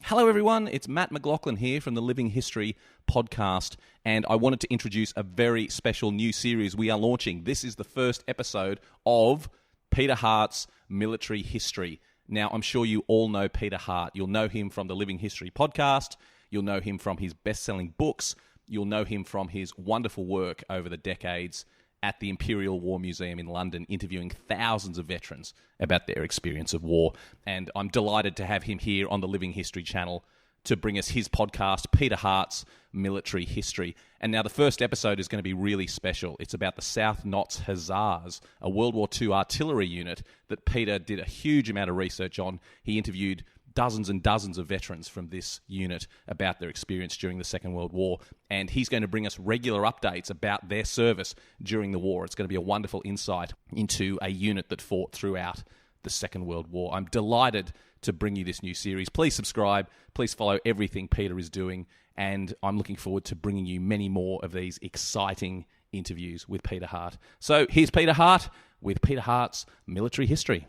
Hello everyone, it's Matt McLaughlin here from the Living History podcast, and I wanted to introduce a very special new series we are launching. This is the first episode of Peter Hart's Military History. Now, I'm sure you all know Peter Hart. You'll know him from the Living History podcast, you'll know him from his best-selling books, you'll know him from his wonderful work over the decades at the Imperial War Museum in London, interviewing thousands of veterans about their experience of war. And I'm delighted to have him here on the Living History channel to bring us his podcast, Peter Hart's Military History. And now the first episode is going to be really special. It's about the South Notts Hussars, a World War II artillery unit that Peter did a huge amount of research on. He interviewed dozens and dozens of veterans from this unit about their experience during the Second World War, and he's going to bring us regular updates about their service during the war. It's going to be a wonderful insight into a unit that fought throughout the Second World War. I'm delighted to bring you this new series. Please subscribe, please follow everything Peter is doing, and I'm looking forward to bringing you many more of these exciting interviews with Peter Hart. So here's Peter Hart with Peter Hart's Military History.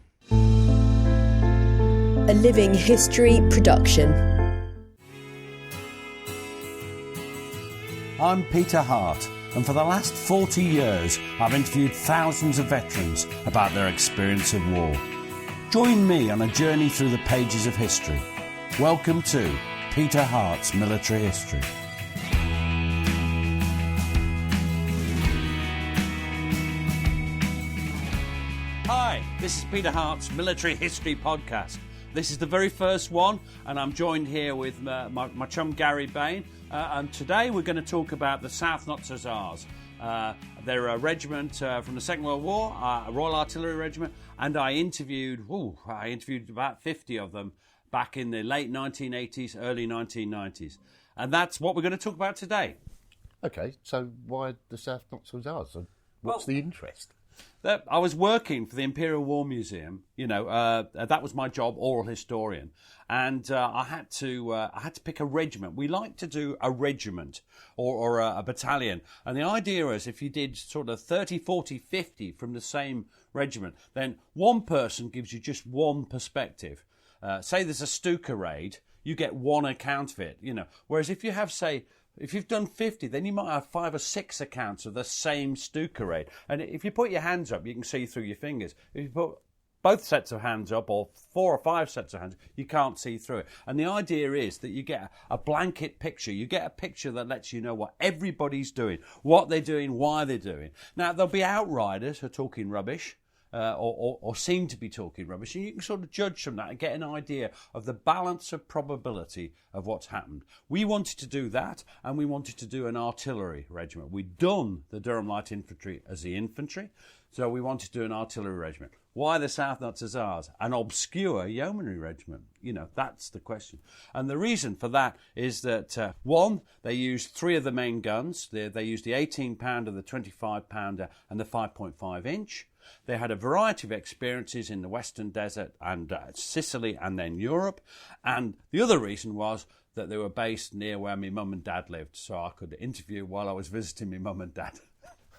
A Living History production. I'm Peter Hart, and for the last 40 years I've interviewed thousands of veterans about their experience of war. Join me on a journey through the pages of history. Welcome to Peter Hart's Military History. Hi, this is Peter Hart's Military History podcast. This is the very first one, and I'm joined here with my chum Gary Bain. And today we're going to talk about the South Notts Hussars. They're a regiment from the Second World War, a Royal Artillery Regiment, and I interviewed about 50 of them back in the late 1980s, early 1990s. And that's what we're going to talk about today. Okay, so why the South Notts Hussars? What's the interest? I was working for the Imperial War Museum. That was my job, oral historian, and I had to pick a regiment. We like to do a regiment or a battalion, and the idea is if you did sort of 30, 40, 50 from the same regiment, then one person gives you just one perspective. Say there's a Stuka raid, you get one account of it. Whereas if you have, say, if you've done 50, then you might have 5 or 6 accounts of the same Stuka raid. And if you put your hands up, you can see through your fingers. If you put both sets of hands up, or 4 or 5 sets of hands, you can't see through it. And the idea is that you get a blanket picture. You get a picture that lets you know what everybody's doing, what they're doing, why they're doing. Now, there'll be outriders who are talking rubbish. Or seem to be talking rubbish, and you can sort of judge from that and get an idea of the balance of probability of what's happened. We wanted to do that, and we wanted to do an artillery regiment. We'd done the Durham Light Infantry as the infantry, so we wanted to do an artillery regiment. Why the South Notts Hussars? An obscure yeomanry regiment. That's the question. And the reason for that is that, one, they used 3 of the main guns. They used the 18-pounder, the 25-pounder, and the 5.5 inch. They had a variety of experiences in the Western Desert and Sicily and then Europe. And the other reason was that they were based near where my mum and dad lived, so I could interview while I was visiting my mum and dad.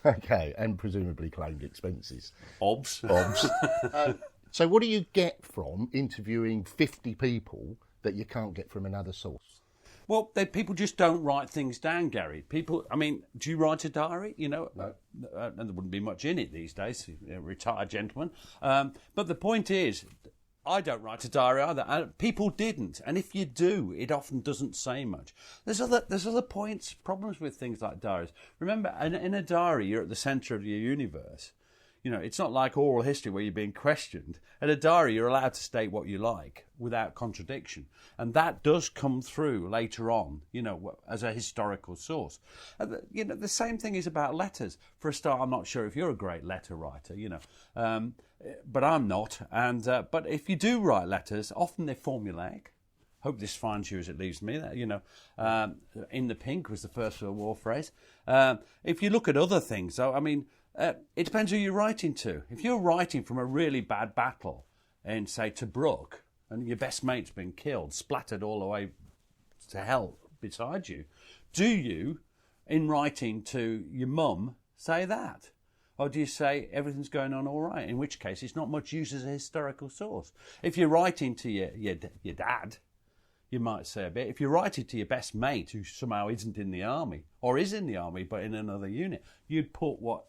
Okay, and presumably claimed expenses. Obs. So what do you get from interviewing 50 people that you can't get from another source? Well, people just don't write things down, Gary. Do you write a diary? No. And there wouldn't be much in it these days, retired gentlemen. But the point is, I don't write a diary either. People didn't. And if you do, it often doesn't say much. There's other problems with things like diaries. Remember, in a diary, you're at the centre of your universe. It's not like oral history where you're being questioned. In a diary, you're allowed to state what you like without contradiction. And that does come through later on, as a historical source. The same thing is about letters. For a start, I'm not sure if you're a great letter writer, but I'm not. But if you do write letters, often they're formulaic. Hope this finds you as it leaves me. In the pink was the First World War phrase. If you look at other things, though, it depends who you're writing to. If you're writing from a really bad battle in, say, Tobruk, and your best mate's been killed, splattered all the way to hell beside you, do you, in writing to your mum, say that? Or do you say everything's going on all right? In which case, it's not much use as a historical source. If you're writing to your dad, you might say a bit. If you write it to your best mate who somehow isn't in the army or is in the army but in another unit, you'd put what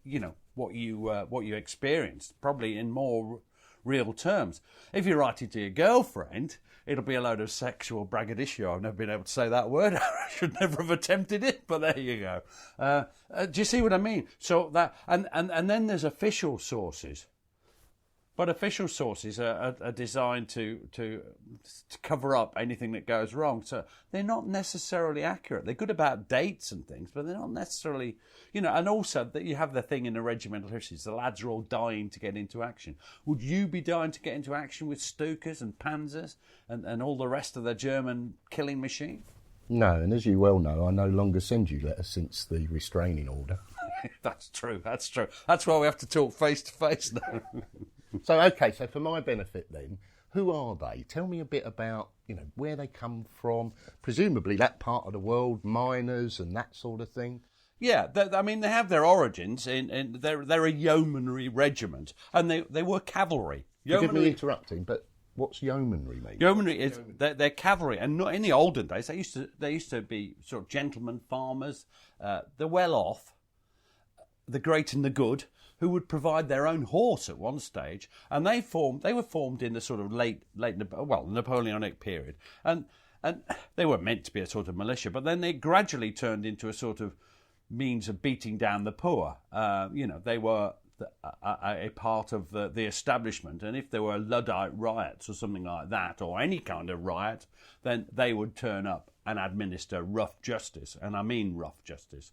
you experienced, probably in more real terms. If you write it to your girlfriend, it'll be a load of sexual braggadocio. I've never been able to say that word. I should never have attempted it, but there you go. Do you see what I mean? So that and then there's official sources. But official sources are designed to cover up anything that goes wrong. So they're not necessarily accurate. They're good about dates and things, but they're not necessarily, and also that you have the thing in the regimental histories, the lads are all dying to get into action. Would you be dying to get into action with Stukas and Panzers and all the rest of the German killing machine? No, and as you well know, I no longer send you letters since the restraining order. That's true. That's why we have to talk face to face now. So, okay, so for my benefit then, who are they? Tell me a bit about, where they come from, presumably that part of the world, miners and that sort of thing. Yeah, they have their origins in they're a yeomanry regiment, and they were cavalry. Forgive me interrupting, but what's yeomanry mean? Yeomanry is they're cavalry, and not in the olden days. They used to be sort of gentlemen farmers, the well off, the great and the good, who would provide their own horse at one stage, and they were formed in the sort of late Napoleonic period, and they were meant to be a sort of militia, but then they gradually turned into a sort of means of beating down the poor. They were a part of the establishment, and if there were Luddite riots or something like that, or any kind of riot, then they would turn up and administer rough justice, and I mean rough justice.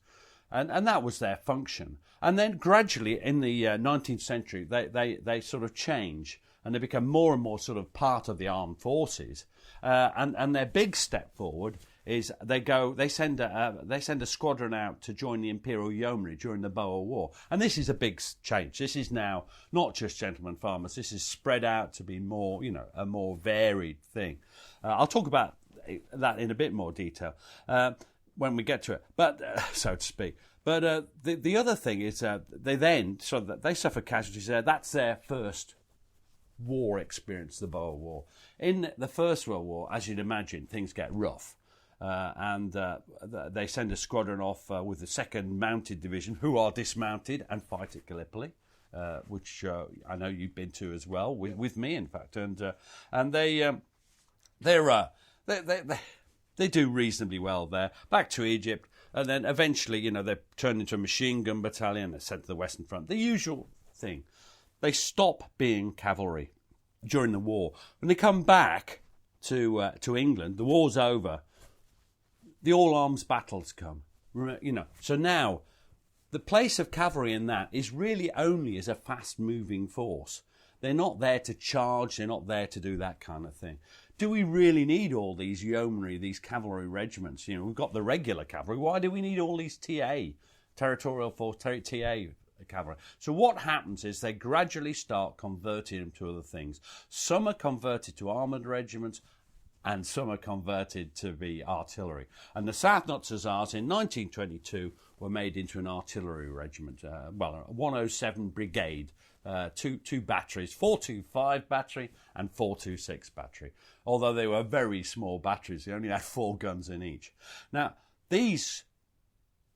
And that was their function. And then gradually in the 19th century, they sort of change and they become more and more sort of part of the armed forces. And their big step forward is they send a squadron out to join the Imperial Yeomanry during the Boer War. And this is a big change. This is now not just gentlemen farmers. This is spread out to be more, a more varied thing. I'll talk about that in a bit more detail when we get to it, but so to speak. But the other thing is they suffer casualties there. That's their first war experience, the Boer War. In the First World War, as you'd imagine, things get rough. And they send a squadron off with the 2nd Mounted Division, who are dismounted and fight at Gallipoli, which I know you've been to as well, with me, in fact. And they do reasonably well there. Back to Egypt, and then eventually, they're turned into a machine gun battalion. They're sent to the Western Front. The usual thing. They stop being cavalry during the war. When they come back to England, the war's over. The all-arms battles come. So now the place of cavalry in that is really only as a fast-moving force. They're not there to charge. They're not there to do that kind of thing. Do we really need all these yeomanry, these cavalry regiments? We've got the regular cavalry. Why do we need all these territorial force, TA cavalry? So what happens is they gradually start converting them to other things. Some are converted to armoured regiments, and some are converted to be artillery. And the South Notts Hussars in 1922 were made into an artillery regiment, a 107 Brigade, two batteries, 425 battery and 426 battery. Although they were very small batteries, they only had 4 guns in each. Now, these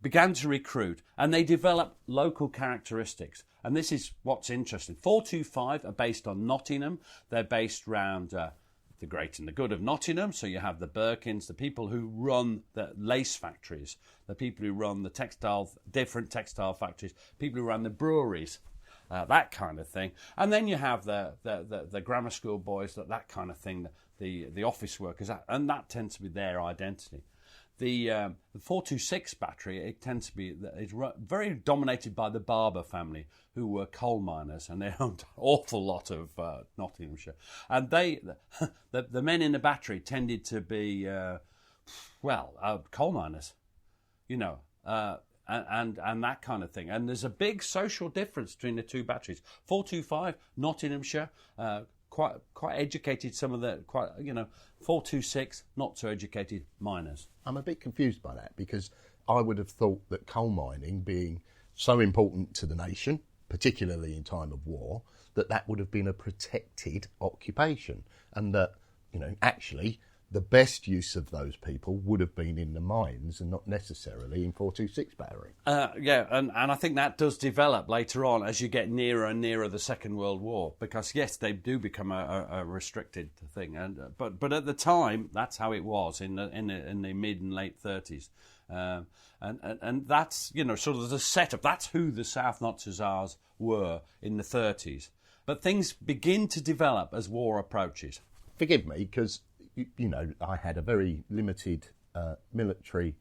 began to recruit, and they developed local characteristics. And this is what's interesting. 425 are based on Nottingham. They're based around the great and the good of Nottingham. So you have the Birkins, the people who run the lace factories, the people who run the different textile factories, people who run the breweries, that kind of thing. And then you have the grammar school boys, that kind of thing, the office workers, and that tends to be their identity. The 426 battery, it tends to be very dominated by the Barber family, who were coal miners, and they owned an awful lot of Nottinghamshire. And the men in the battery tended to be, coal miners, and that kind of thing. And there's a big social difference between the two batteries. 425, Nottinghamshire, quite educated, some of the 426, not so educated miners. I'm a bit confused by that, because I would have thought that coal mining being so important to the nation, particularly in time of war, that would have been a protected occupation, and that actually the best use of those people would have been in the mines and not necessarily in 426 battery. And I think that does develop later on as you get nearer and nearer the Second World War, because yes, they do become a restricted thing, but at the time that's how it was in the mid and late 30s, and that's sort of the setup. That's who the South Notts Hussars were in the 30s. But things begin to develop as war approaches. Forgive me, because I had a very limited military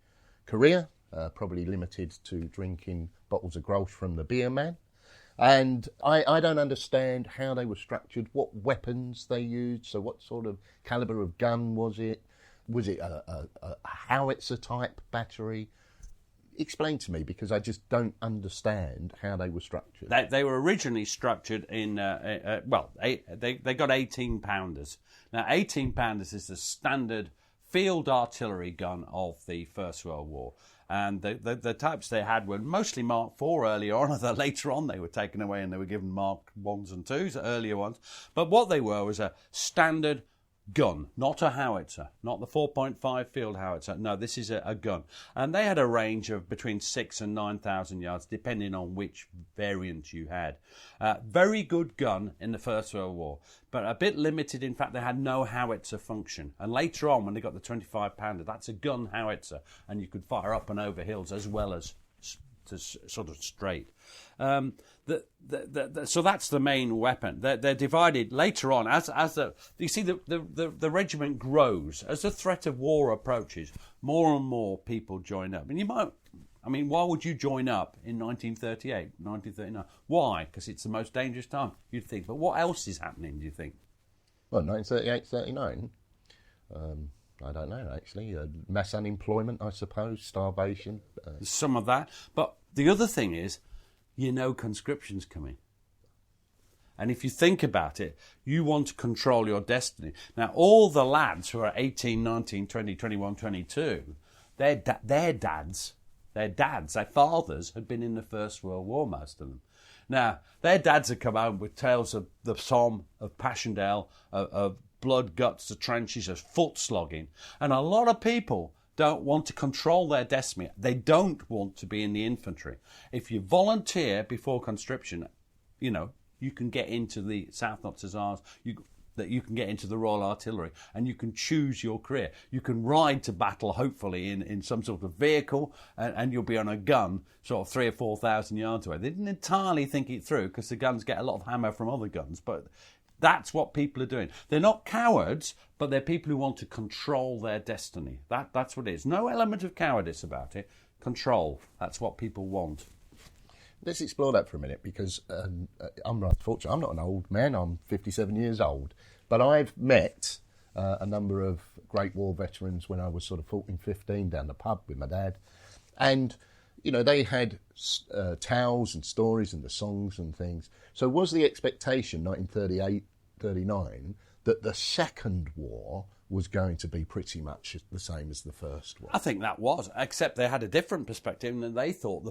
career, probably limited to drinking bottles of Grolsch from the beer man. And I don't understand how they were structured, what weapons they used. So what sort of calibre of gun was it? Was it a howitzer type battery? Explain to me, because I just don't understand how they were structured. They were originally structured in, they got 18-pounders. Now, 18-pounders is the standard field artillery gun of the First World War. And the types they had were mostly Mark IV earlier on, although later on they were taken away and they were given Mark Is and IIs, earlier ones. But what they were was a standard gun, not a howitzer, not the 4.5 field howitzer. No, this is a gun. And they had a range of between 6,000 and 9,000 yards, depending on which variant you had. Very good gun in the First World War, but a bit limited. In fact, they had no howitzer function. And later on, when they got the 25-pounder, that's a gun howitzer, and you could fire up and over hills as well as to sort of straight. So that's the main weapon. They're divided later on as the regiment grows as the threat of war approaches. More and more people join up, and why would you join up in 1938, 1939? Why? Because it's the most dangerous time, you'd think. But what else is happening? Do you think? Well, 1938, 39. I don't know, actually. Mass unemployment, I suppose, starvation. Some of that. But the other thing is, conscription's coming. And if you think about it, you want to control your destiny. Now, all the lads who are 18, 19, 20, 21, 22, their dads, their fathers had been in the First World War, most of them. Now, their dads had come home with tales of the Somme, of Passchendaele, of blood, guts, the trenches, of foot slogging. And a lot of people don't want to control their destiny. They don't want to be in the infantry. If you volunteer before conscription, you can get into the South Notts Hussars, you can get into the Royal Artillery, and you can choose your career. You can ride to battle, hopefully, in some sort of vehicle, and you'll be on a gun sort of 3,000 or 4,000 yards away. They didn't entirely think it through, because the guns get a lot of hammer from other guns, but that's what people are doing. They're not cowards, but they're people who want to control their destiny. That's what it is. No element of cowardice about it. Control. That's what people want. Let's explore that for a minute, because I'm rather fortunate. I'm not an old man. I'm 57 years old. But I've met a number of Great War veterans when I was sort of 14, 15 down the pub with my dad. And, they had tales and stories and the songs and things. So was the expectation, 1938, 39, that the Second War was going to be pretty much the same as the First one? I think that was, except they had a different perspective, and they thought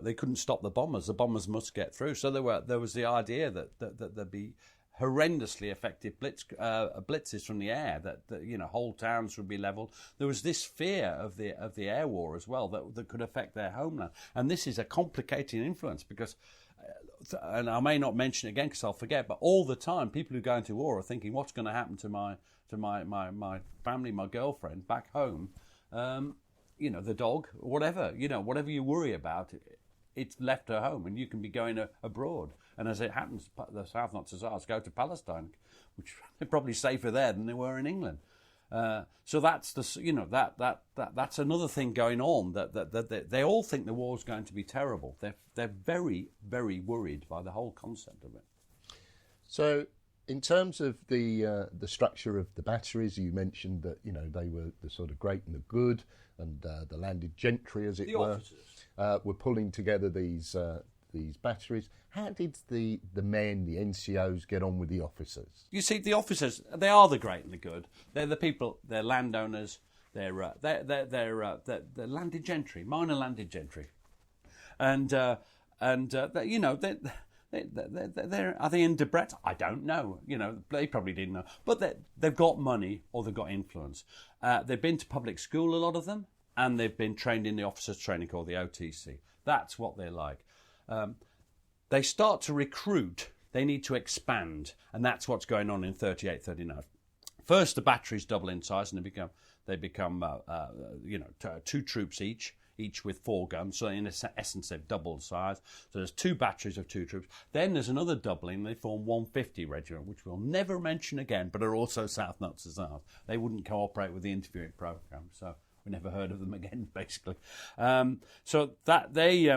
they couldn't stop the bombers. The bombers must get through. So there was the idea that there'd be horrendously effective blitzes from the air, that whole towns would be levelled. There was this fear of the air war as well that could affect their homeland. And this is a complicating influence, because and I may not mention it again because I'll forget, but all the time people who go into war are thinking, what's going to happen to my family, my girlfriend back home, the dog, whatever you worry about, it's left her home, and you can be going abroad. And as it happens, the South Notts Hussars go to Palestine, which they're probably safer there than they were in England. So that's that's another thing going on. That they all think the war's going to be terrible. They're very, very worried by the whole concept of it. So, in terms of the structure of the batteries, you mentioned that they were the sort of great and the good, and the landed gentry, as it were, were pulling together these batteries. How did the men, the NCOs, get on with the officers? You see, the officers, they are the great and the good. They're the people. They're landowners. They're landed gentry, minor landed gentry, and they're Are they in Debret? I don't know. They probably didn't know. But they've got money or they've got influence. They've been to public school, a lot of them, and they've been trained in the officers' training called the OTC. That's what they're like. They start to recruit. They need to expand, and that's what's going on in 38, 39. First, the batteries double in size, and they become 2 troops each with 4 guns. So in essence, they've doubled size. So there's 2 batteries of 2 troops. Then there's another doubling. They form 150 regiment, which we'll never mention again, but are also South Notts Hussars. They wouldn't cooperate with the interviewing program, so we never heard of them again, basically. So that they.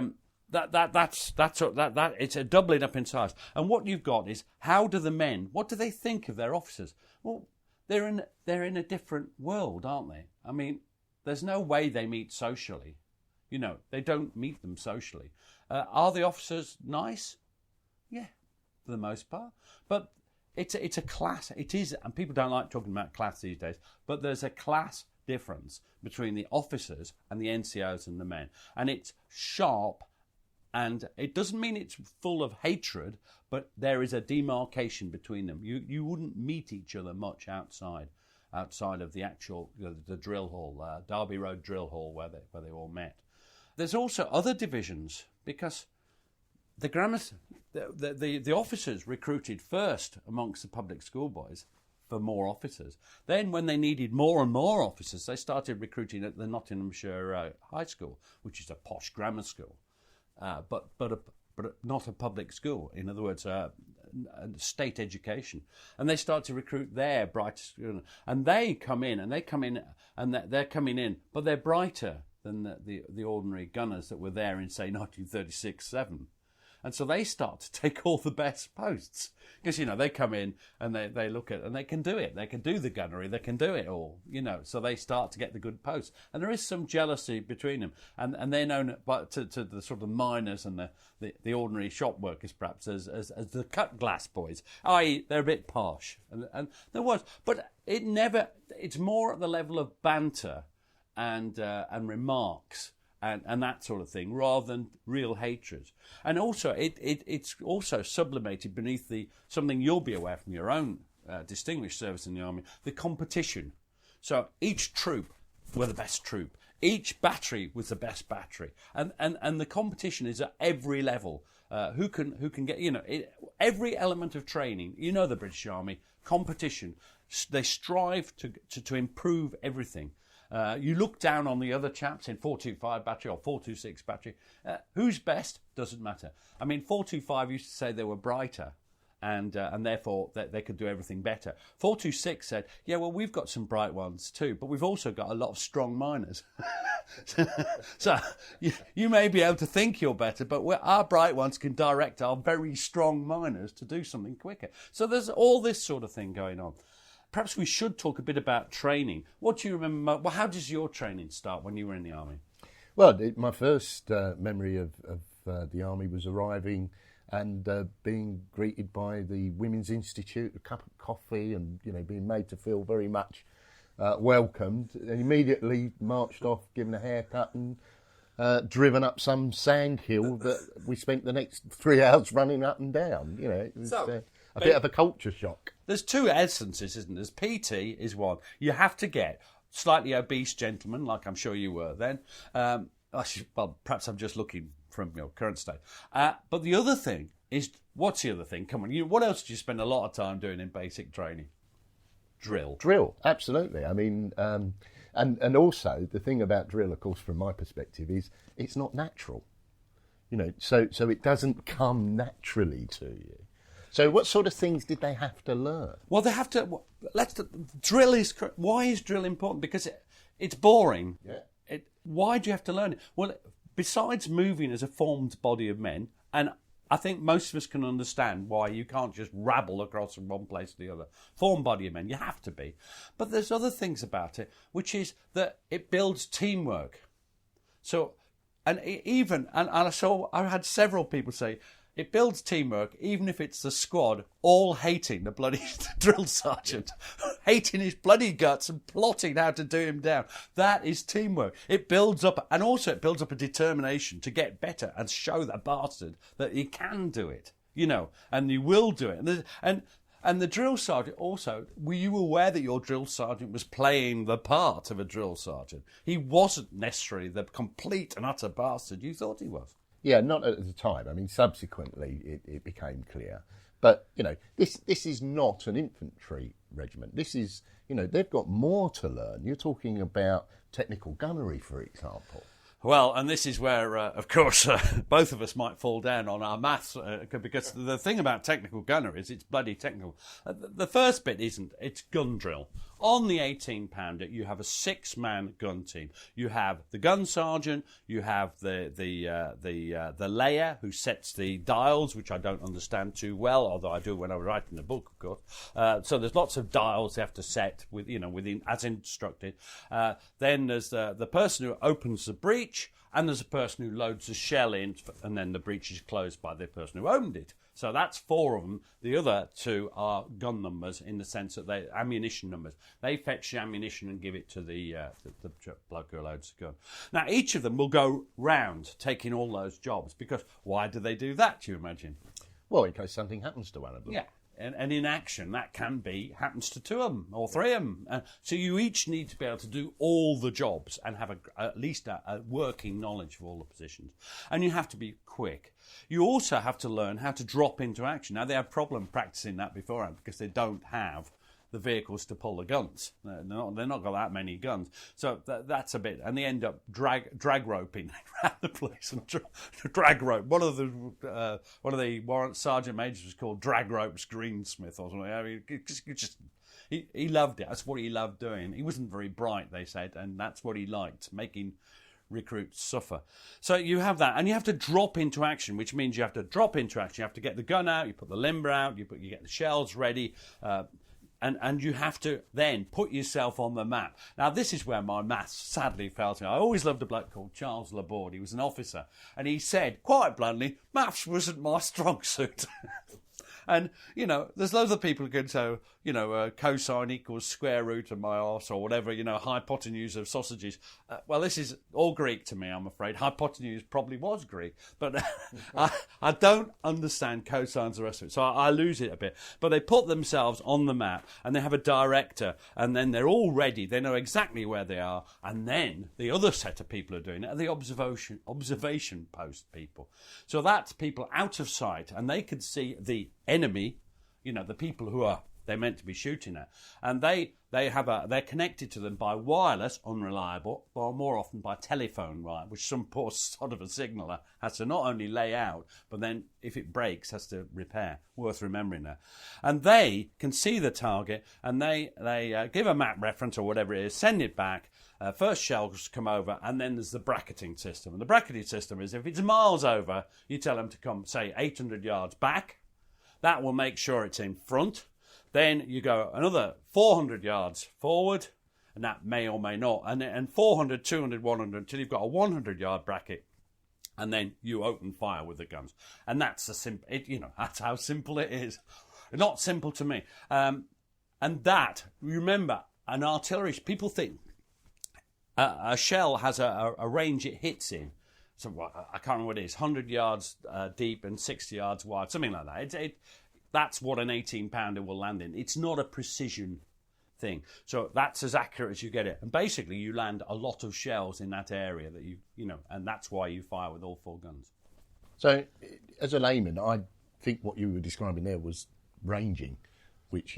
That's it's a doubling up in size. And what you've got is, how do the men? What do they think of their officers? Well, they're in a different world, aren't they? I mean, there's no way they meet socially. They don't meet them socially. Are the officers nice? Yeah, for the most part. But it's a class. It is, and people don't like talking about class these days. But there's a class difference between the officers and the NCOs and the men, and it's sharp. And it doesn't mean it's full of hatred, but there is a demarcation between them. You wouldn't meet each other much outside of the actual the drill hall, Derby Road Drill Hall, where they all met. There's also other divisions, because the officers recruited first amongst the public school boys for more officers. Then, when they needed more and more officers, they started recruiting at the Nottinghamshire High School, which is a posh grammar school. But not a public school. In other words, a state education, and they start to recruit their bright students, and they come in, and they're coming in, but they're brighter than the ordinary gunners that were there in, say, 1936-7. And so they start to take all the best posts, because they come in and they look at, and they can do it. They can do the gunnery. They can do it all. So they start to get the good posts, and there is some jealousy between them. And they're known to the sort of miners and the ordinary shop workers, perhaps, as the cut glass boys. I.e., they're a bit posh, and there was, but it's more at the level of banter and remarks. And that sort of thing, rather than real hatred. And also, it's also sublimated beneath something you'll be aware from your own distinguished service in the army, the competition. So each troop were the best troop. Each battery was the best battery. And the competition is at every level. Who can get, every element of training, the British Army, competition. They strive to improve everything. You look down on the other chaps in 425 battery or 426 battery. Who's best? Doesn't matter. I mean, 425 used to say they were brighter, and therefore they could do everything better. 426 said, yeah, well, we've got some bright ones too, but we've also got a lot of strong miners. So you may be able to think you're better, but our bright ones can direct our very strong miners to do something quicker. So there's all this sort of thing going on. Perhaps we should talk a bit about training. What do you remember? Well, how does your training start when you were in the army? Well, my first memory of the army was arriving and being greeted by the Women's Institute, a cup of coffee, and being made to feel very much welcomed. And immediately marched off, given a haircut, and driven up some sand hill that we spent the next 3 hours running up and down. It was a bit of a culture shock. There's 2 essences, isn't there? There's PT is one. You have to get slightly obese gentlemen, like I'm sure you were then. Well, perhaps I'm just looking from your current state. But the other thing is, what's the other thing? Come on, what else do you spend a lot of time doing in basic training? Drill, absolutely. I mean, and also the thing about drill, of course, from my perspective, is it's not natural. So it doesn't come naturally to you. So what sort of things did they have to learn? Well, they have to. Drill is. Why is drill important? Because it's boring. Yeah. Why do you have to learn it? Well, besides moving as a formed body of men, and I think most of us can understand why you can't just rabble across from one place to the other. Formed body of men, you have to be. But there's other things about it, which is that it builds teamwork. So, and I had several people say, it builds teamwork, even if it's the squad all hating the bloody drill sergeant, hating his bloody guts and plotting how to do him down. That is teamwork. It builds up, and also it builds up a determination to get better and show that bastard that he can do it. and you will do it. And the drill sergeant also, were you aware that your drill sergeant was playing the part of a drill sergeant? He wasn't necessarily the complete and utter bastard you thought he was. Yeah, not at the time. I mean, subsequently it became clear. But, this is not an infantry regiment. This is, they've got more to learn. You're talking about technical gunnery, for example. Well, and this is where, of course, both of us might fall down on our maths, because the thing about technical gunnery is it's bloody technical. The first bit isn't, it's gun drill. On the 18-pounder, you have a 6-man gun team. You have the gun sergeant, you have the layer who sets the dials, which I don't understand too well, although I do when I was writing the book, of course. So there's lots of dials they have to set within as instructed. Then there's the person who opens the breech, and there's a person who loads the shell in, and then the breech is closed by the person who owned it. So that's 4 of them. The other 2 are gun numbers in the sense that they're ammunition numbers. They fetch the ammunition and give it to the bloke who loads the gun. Now, each of them will go round taking all those jobs, because why do they do that, do you imagine? Well, in case something happens to one of them. Yeah. And in action, that happens to 2 of them or 3 of them. So you each need to be able to do all the jobs and have at least a working knowledge of all the positions. And you have to be quick. You also have to learn how to drop into action. Now, they have problem practicing that beforehand because they don't have the vehicles to pull the guns. They're not got that many guns. So that's a bit. And they end up drag roping around the place. And drag rope. One of the warrant sergeant majors was called Drag Ropes Greensmith or something. I mean, he loved it. That's what he loved doing. He wasn't very bright, they said, and that's what he liked, making recruits suffer. So you have that, and you have to drop into action, which means you have to drop into action. You have to get the gun out, you put the limber out, you get the shells ready, and you have to then put yourself on the map. Now, this is where my maths sadly failed me. I always loved a bloke called Charles Laborde. He was an officer, and he said, quite bluntly, maths wasn't my strong suit. And, there's loads of people who can say, cosine equals square root of my arse or whatever, hypotenuse of sausages. Well, this is all Greek to me, I'm afraid. Hypotenuse probably was Greek. But I don't understand cosines the rest of it, so I lose it a bit. But they put themselves on the map, and they have a director, and then they're all ready. They know exactly where they are. And then the other set of people are doing it are the observation post people. So that's people out of sight, and they can see the enemy, the people who they're meant to be shooting at, and they're connected to them by wireless, unreliable, or more often by telephone wire, which some poor sod of a signaller has to not only lay out, but then if it breaks has to repair. Worth remembering that. And they can see the target, and they give a map reference or whatever it is, send it back. First shells come over, and then there's the bracketing system. And the bracketing system is if it's miles over, you tell them to come, say, 800 yards back. That will make sure it's in front. Then you go another 400 yards forward, and that may or may not. And 400, 200, 100, until you've got a 100-yard bracket. And then you open fire with the guns. And that's that's how simple it is. Not simple to me. And that, remember, an artillery, people think a shell has a range it hits in. So I can't remember what it is, 100 yards deep and 60 yards wide, something like that. That's what an 18-pounder will land in. It's not a precision thing. So that's as accurate as you get it. And basically you land a lot of shells in that area that and that's why you fire with all 4 guns. So as a layman, I think what you were describing there was ranging, which,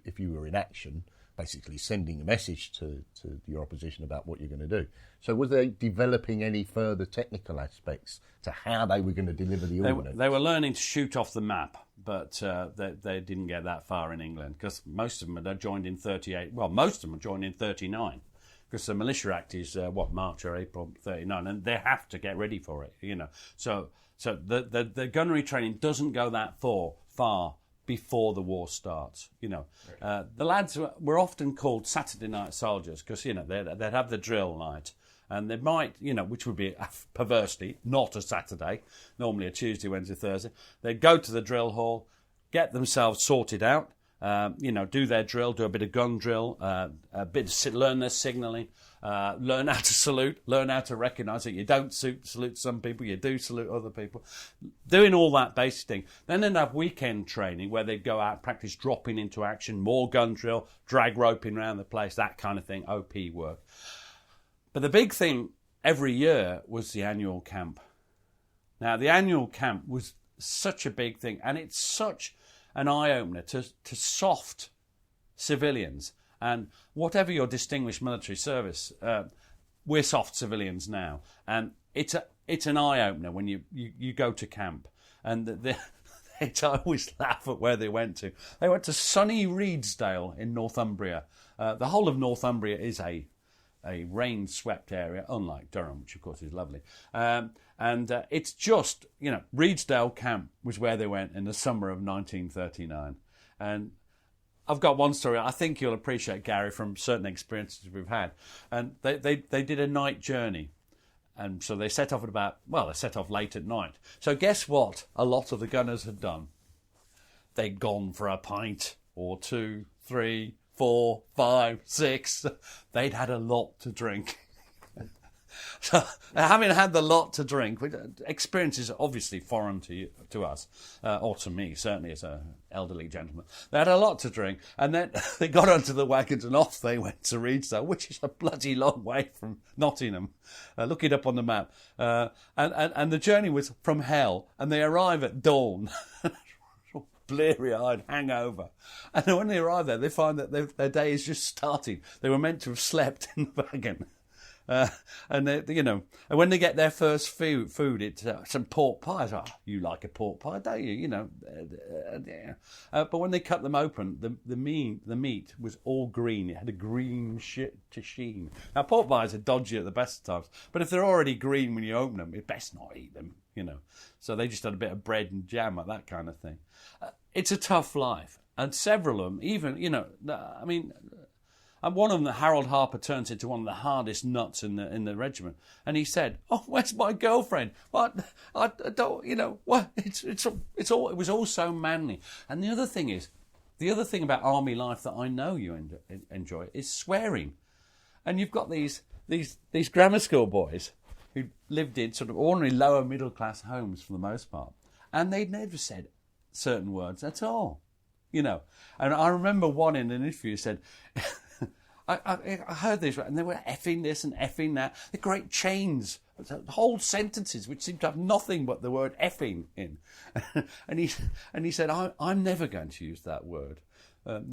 if you were in action, basically sending a message to your opposition about what you're going to do. So was they developing any further technical aspects to how they were going to deliver the ordnance? They were learning to shoot off the map, but they didn't get that far in England because most of them had joined in 38. Well, most of them had joined in 39 because the Militia Act is, March or April 39, and they have to get ready for it, So the gunnery training doesn't go that far before the war starts, The lads were often called Saturday night soldiers because, they'd have the drill night and they might, which would be perversely not a Saturday, normally a Tuesday, Wednesday, Thursday. They'd go to the drill hall, get themselves sorted out, do their drill, do a bit of gun drill, learn their signalling, learn how to salute, learn how to recognise that you don't salute some people, you do salute other people. Doing all that basic thing. Then they'd have weekend training where they'd go out, practice dropping into action, more gun drill, drag roping around the place, that kind of thing, OP work. But the big thing every year was the annual camp. Now, the annual camp was such a big thing, and it's such an eye-opener to soft civilians. And whatever your distinguished military service, we're soft civilians now. And it's an eye-opener when you go to camp. And I always laugh at where they went to. They went to sunny Redesdale in Northumbria. The whole of Northumbria is a rain-swept area, unlike Durham, which of course is lovely. And it's just, Redesdale Camp was where they went in the summer of 1939. And I've got one story I think you'll appreciate, Gary, from certain experiences we've had. And they did a night journey. And so they set off they set off late at night. So guess what a lot of the gunners had done? They'd gone for a pint or 2, 3, 4, 5, 6. They'd had a lot to drink. So, having had the lot to drink, experience is obviously foreign to us, or to me, certainly as an elderly gentleman. They had a lot to drink, and then they got onto the wagons and off they went to Redesdale, which is a bloody long way from Nottingham. Look it up on the map. And the journey was from hell, and they arrive at dawn. Bleary-eyed hangover. And when they arrive there, they find that their day is just starting. They were meant to have slept in the wagon. And when they get their first food, it's some pork pies. Oh, you like a pork pie, don't you? But when they cut them open, the meat was all green. It had a green sheen. Now, pork pies are dodgy at the best of times, but if they're already green when you open them, it's best not eat them. So they just had a bit of bread and jam, like that kind of thing. It's a tough life, and several of them, even and one of them, Harold Harper, turns into one of the hardest nuts in the regiment. And he said, "Oh, where's my girlfriend? What? I don't, what? It was all so manly." And the other thing about army life that I know you enjoy is swearing. And you've got these grammar school boys who lived in sort of ordinary lower middle class homes for the most part, and they'd never said certain words at all, And I remember one in an interview said. I heard this, and they were effing this and effing that. The great chains, whole sentences which seemed to have nothing but the word effing in. and he said, I'm never going to use that word.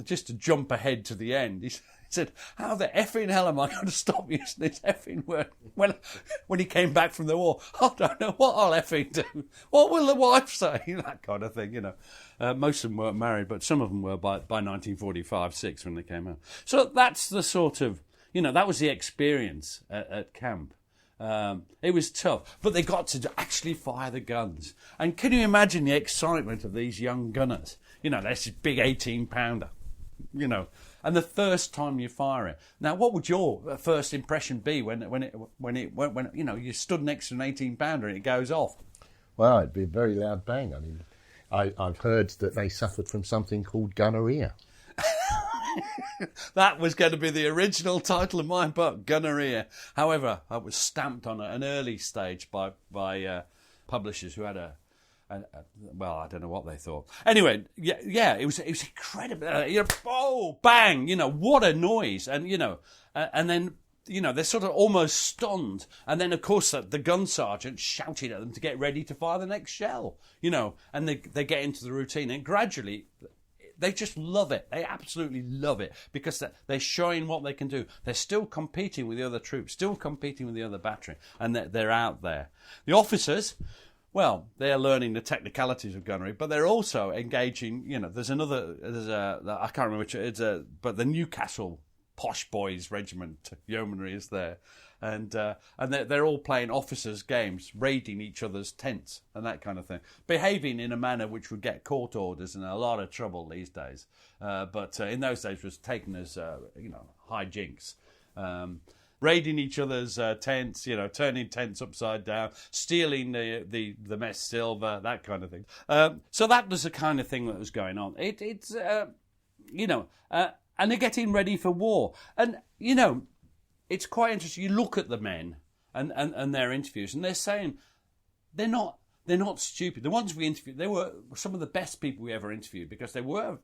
Just to jump ahead to the end, he said, how the effing hell am I going to stop using this effing word? When he came back from the war, I don't know what I'll effing do. What will the wife say? That kind of thing, Most of them weren't married, but some of them were by 1945-6 when they came out. So that's the sort of, that was the experience at camp. It was tough, but they got to actually fire the guns. And can you imagine the excitement of these young gunners? That's this big 18-pounder, and the first time you fire it. Now, what would your first impression be when you stood next to an 18-pounder and it goes off? Well, it'd be a very loud bang. I mean, I've heard that they suffered from something called gonorrhea. That was going to be the original title of my book, Gonorrhea. However, I was stamped on at an early stage by publishers who had well, I don't know what they thought. Anyway, yeah, it was incredible. Oh, bang! What a noise! And and then they're sort of almost stunned. And then, of course, the gun sergeant shouted at them to get ready to fire the next shell. And they get into the routine, and gradually they just love it. They absolutely love it because they're showing what they can do. They're still competing with the other troops, still competing with the other battery, and they're out there. The officers, well, they're learning the technicalities of gunnery, but they're also engaging. I can't remember which but the Newcastle Posh Boys Regiment Yeomanry is there, and they're all playing officers' games, raiding each other's tents and that kind of thing, behaving in a manner which would get court orders and a lot of trouble these days. But in those days was taken as high jinks. Raiding each other's tents, turning tents upside down, stealing the mess silver, that kind of thing. So that was the kind of thing that was going on. and they're getting ready for war. And, it's quite interesting. You look at the men and their interviews, and they're saying they're not stupid. The ones we interviewed, they were some of the best people we ever interviewed, because they were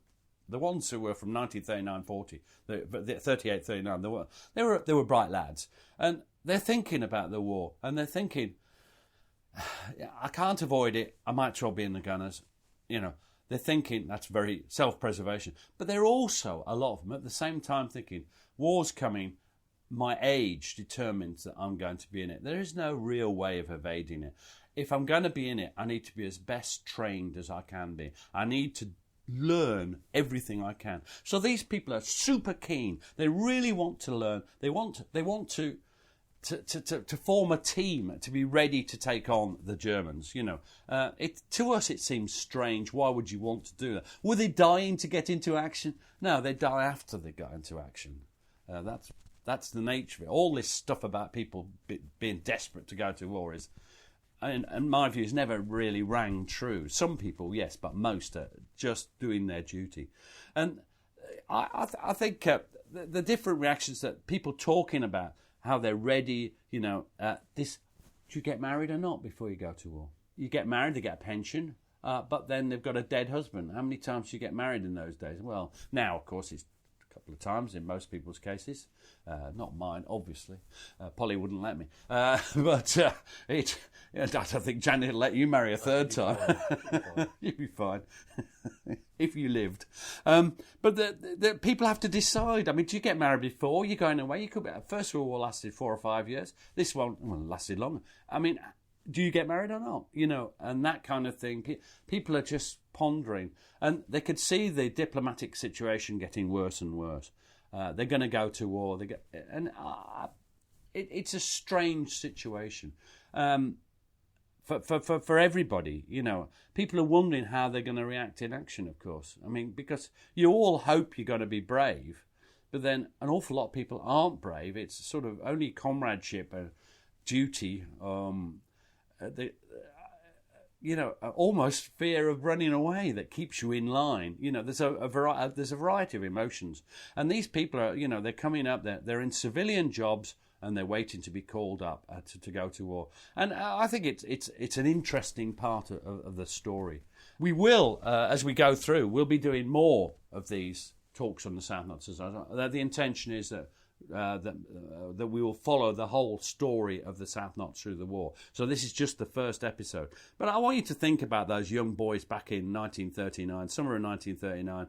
the ones who were from 1939-40, the 38-39. They were bright lads, and they're thinking about the war, and they're thinking, I can't avoid it. I might as well be in the gunners. They're thinking that's very self-preservation, but they're also, a lot of them, at the same time thinking, war's coming. My age determines that I'm going to be in it. There is no real way of evading it. If I'm going to be in it, I need to be as best trained as I can be. I need to learn everything I can. So these people are super keen. They really want to learn. They want to form a team to be ready to take on the Germans. To us it seems strange. Why would you want to do that? Were they dying to get into action? No, they die after they go into action. That's the nature of it. All this stuff about people being desperate to go to war is, in my view, has never really rang true. Some people, yes, but most are just doing their duty. And I think the different reactions that people talking about how they're ready, do you get married or not before you go to war? You get married, they get a pension, but then they've got a dead husband. How many times do you get married in those days? Well, now, of course, it's couple of times in most people's cases, not mine, obviously. Polly wouldn't let me, but I don't think Janet would let you marry a third time. You'd be fine if you lived. But the people have to decide. I mean, do you get married before you're going away? You could be. First World War lasted 4 or 5 years. This one lasted longer. I mean, do you get married or not? And that kind of thing. People are just pondering, and they could see the diplomatic situation getting worse and worse. They're going to go to war. It's a strange situation for everybody. People are wondering how they're going to react in action. Of course, I mean, because you all hope you're going to be brave, but then an awful lot of people aren't brave. It's sort of only comradeship and duty. Almost fear of running away that keeps you in line. There's a variety of emotions, and these people are, they're coming up. They're in civilian jobs, and they're waiting to be called up to go to war. And I think it's an interesting part of the story. We will, as we go through, we'll be doing more of these talks on the South Notts Hussars. The intention is that we will follow the whole story of the South Notts through the war. So this is just the first episode. But I want you to think about those young boys back in 1939, summer of 1939.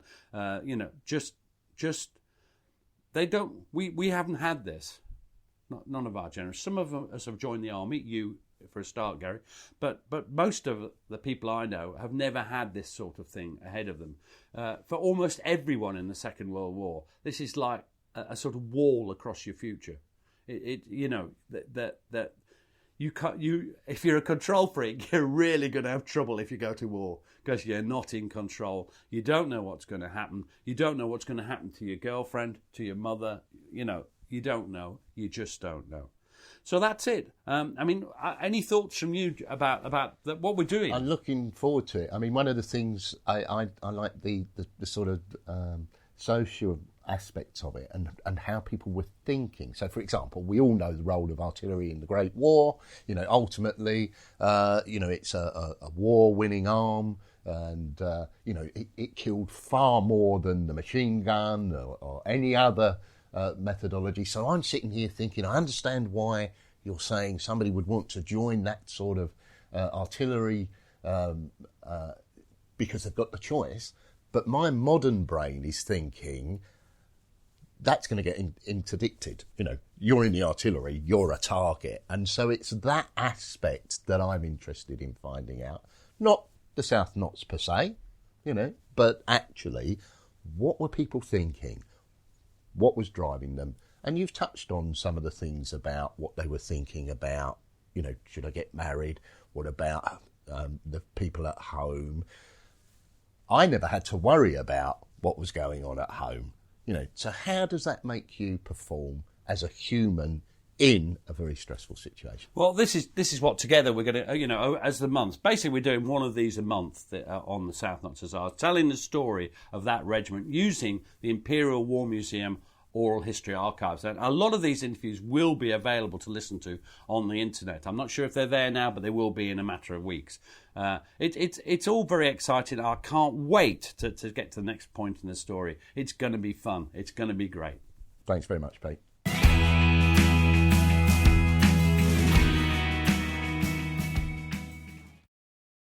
They don't. We haven't had this. None of our generation. Some of us have joined the army. You, for a start, Gary. But most of the people I know have never had this sort of thing ahead of them. For almost everyone in the Second World War, this is like a sort of wall across your future. If you're a control freak, you're really going to have trouble if you go to war, because you're not in control. You don't know what's going to happen. You don't know what's going to happen to your girlfriend, to your mother. You don't know. You just don't know. So that's it. Any thoughts from you about what we're doing? I'm looking forward to it. I mean, one of the things I like the sort of social aspects of it and how people were thinking. So, for example, we all know the role of artillery in the Great War. Ultimately, it's a war-winning arm, and it killed far more than the machine gun or any other methodology. So I'm sitting here thinking, I understand why you're saying somebody would want to join that sort of artillery because they've got the choice. But my modern brain is thinking that's going to get interdicted. You're in the artillery, you're a target. And so it's that aspect that I'm interested in finding out. Not the South Notts per se, but actually, what were people thinking? What was driving them? And you've touched on some of the things about what they were thinking about, should I get married? What about the people at home? I never had to worry about what was going on at home. So how does that make you perform as a human in a very stressful situation. Well, this is what together we're going to, as the months. Basically, we're doing one of these a month on the South Notts Hussars, telling the story of that regiment using the Imperial War Museum Oral History Archives. And a lot of these interviews will be available to listen to on the internet. I'm not sure if they're there now, but they will be in a matter of weeks. It's all very exciting. I can't wait to get to the next point in the story. It's going to be fun. It's going to be great. Thanks very much, Pete.